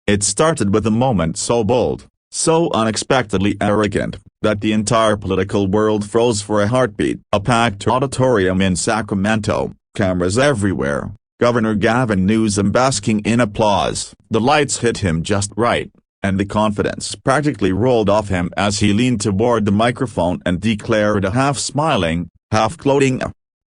It started with a moment so bold, so unexpectedly arrogant, that the entire political world froze for a heartbeat. A packed auditorium in Sacramento, cameras everywhere, Governor Gavin Newsom basking in applause. The lights hit him just right, and the confidence practically rolled off him as he leaned toward the microphone and declared, half-smiling, half-gloating,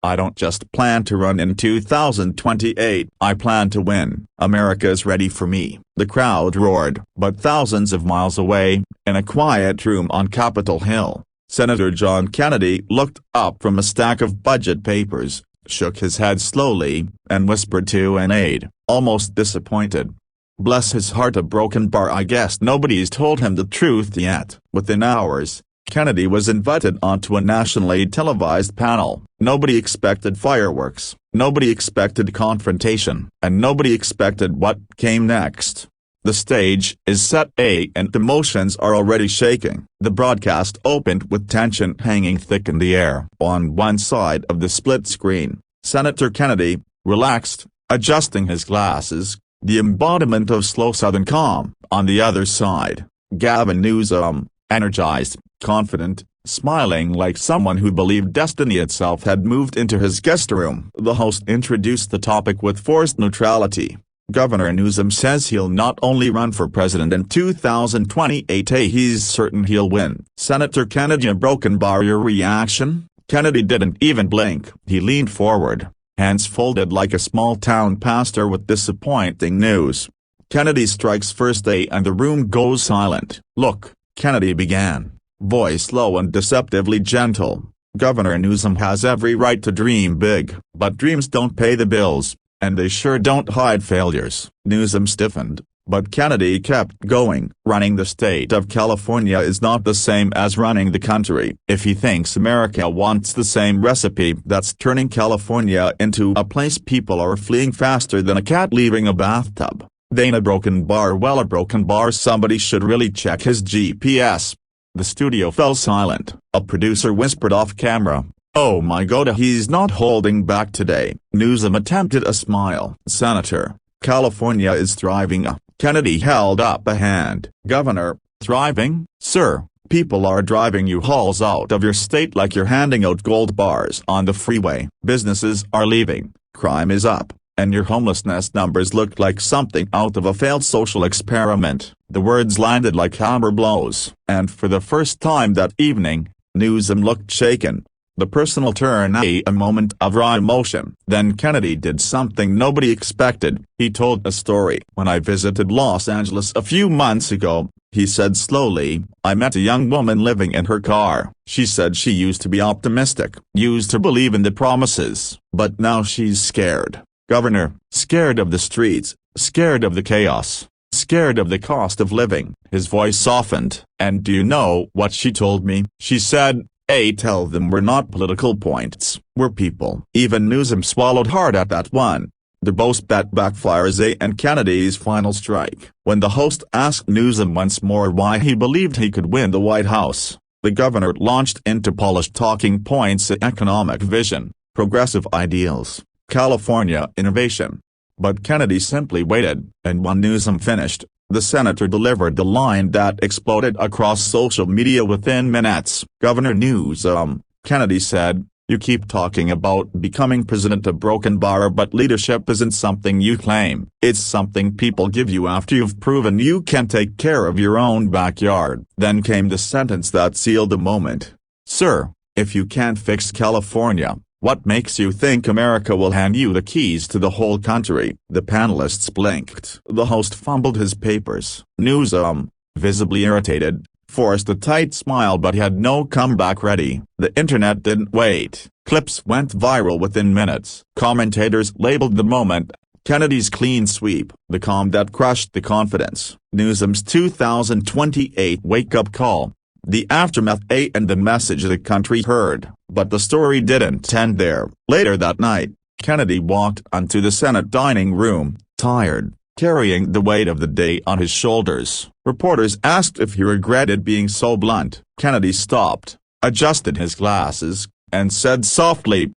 "I don't just plan to run in 2028, I plan to win. America's ready for me." The crowd roared. But thousands of miles away, in a quiet room on Capitol Hill, Senator John Kennedy looked up from a stack of budget papers, shook his head slowly, and whispered to an aide, almost disappointed, "Bless his heart, a broken bar. I guess nobody's told him the truth yet." Within hours, Kennedy was invited onto a nationally televised panel. Nobody expected fireworks, nobody expected confrontation, and nobody expected what came next. The stage is set and emotions are already shaking. The broadcast opened with tension hanging thick in the air. On one side of the split screen, Senator Kennedy, relaxed, adjusting his glasses, the embodiment of slow Southern calm. On the other side, Gavin Newsom, energized, confident, smiling like someone who believed destiny itself had moved into his guest room. The host introduced the topic with forced neutrality. Governor Newsom says he'll not only run for president in 2028, he's certain he'll win. Senator Kennedy, a broken bar. Your reaction? Kennedy didn't even blink. He leaned forward, hands folded like a small-town pastor with disappointing news. Kennedy strikes first and the room goes silent. "Look," Kennedy began, voice low and deceptively gentle, "Governor Newsom has every right to dream big, but dreams don't pay the bills, and they sure don't hide failures." Newsom stiffened, but Kennedy kept going. "Running the state of California is not the same as running the country. If he thinks America wants the same recipe that's turning California into a place people are fleeing faster than a cat leaving a bathtub, then a broken bar. Well, a broken bar. Somebody should really check his GPS." The studio fell silent. A producer whispered off camera, "Oh my God, he's not holding back today." Newsom attempted a smile. "Senator, California is thriving." Kennedy held up a hand. "Governor, thriving? Sir, people are driving U-Hauls out of your state like you're handing out gold bars on the freeway. Businesses are leaving, crime is up, and your homelessness numbers look like something out of a failed social experiment." The words landed like hammer blows. And for the first time that evening, Newsom looked shaken. The personal turn, a moment of raw emotion. Then Kennedy did something nobody expected. He told a story. "When I visited Los Angeles a few months ago," he said slowly, "I met a young woman living in her car. She said she used to be optimistic, used to believe in the promises, but now she's scared. Governor, scared of the streets, scared of the chaos, scared of the cost of living." His voice softened. "And do you know what she told me? She said, tell them we're not political points, we're people." Even Newsom swallowed hard at that one. The boast bet backfires, and Kennedy's final strike. When the host asked Newsom once more why he believed he could win the White House, the governor launched into polished talking points: economic vision, progressive ideals, California innovation. But Kennedy simply waited, and when Newsom finished, the senator delivered the line that exploded across social media within minutes. "Governor Newsom," Kennedy said, "you keep talking about becoming president, a broken bar, but leadership isn't something you claim. It's something people give you after you've proven you can take care of your own backyard." Then came the sentence that sealed the moment. "Sir, if you can't fix California, what makes you think America will hand you the keys to the whole country?" The panelists blinked. The host fumbled his papers. Newsom, visibly irritated, forced a tight smile but had no comeback ready. The internet didn't wait. Clips went viral within minutes. Commentators labeled the moment Kennedy's clean sweep, the calm that crushed the confidence, Newsom's 2028 wake-up call, the aftermath and the message the country heard. But the story didn't end there. Later that night, Kennedy walked onto the Senate dining room, tired, carrying the weight of the day on his shoulders. Reporters asked if he regretted being so blunt. Kennedy stopped, adjusted his glasses, and said softly,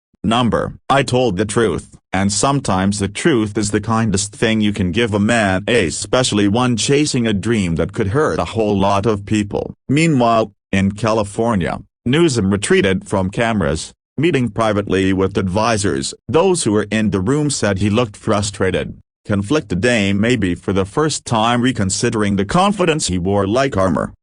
I told the truth, and sometimes the truth is the kindest thing you can give a man, especially one chasing a dream that could hurt a whole lot of people. Meanwhile, in California, Newsom retreated from cameras, meeting privately with advisors. Those who were in the room said he looked frustrated, conflicted, maybe for the first time reconsidering the confidence he wore like armor.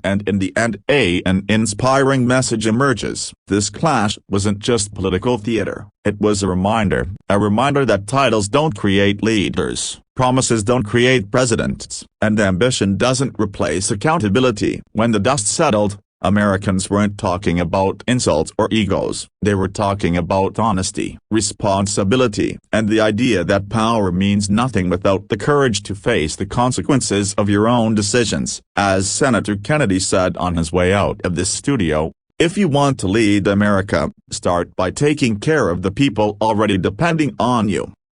And in the end, an inspiring message emerges. This clash wasn't just political theater. It was a reminder that titles don't create leaders, promises don't create presidents, and ambition doesn't replace accountability. When the dust settled, Americans weren't talking about insults or egos. They were talking about honesty, responsibility, and the idea that power means nothing without the courage to face the consequences of your own decisions. As Senator Kennedy said on his way out of this studio, "If you want to lead America, start by taking care of the people already depending on you."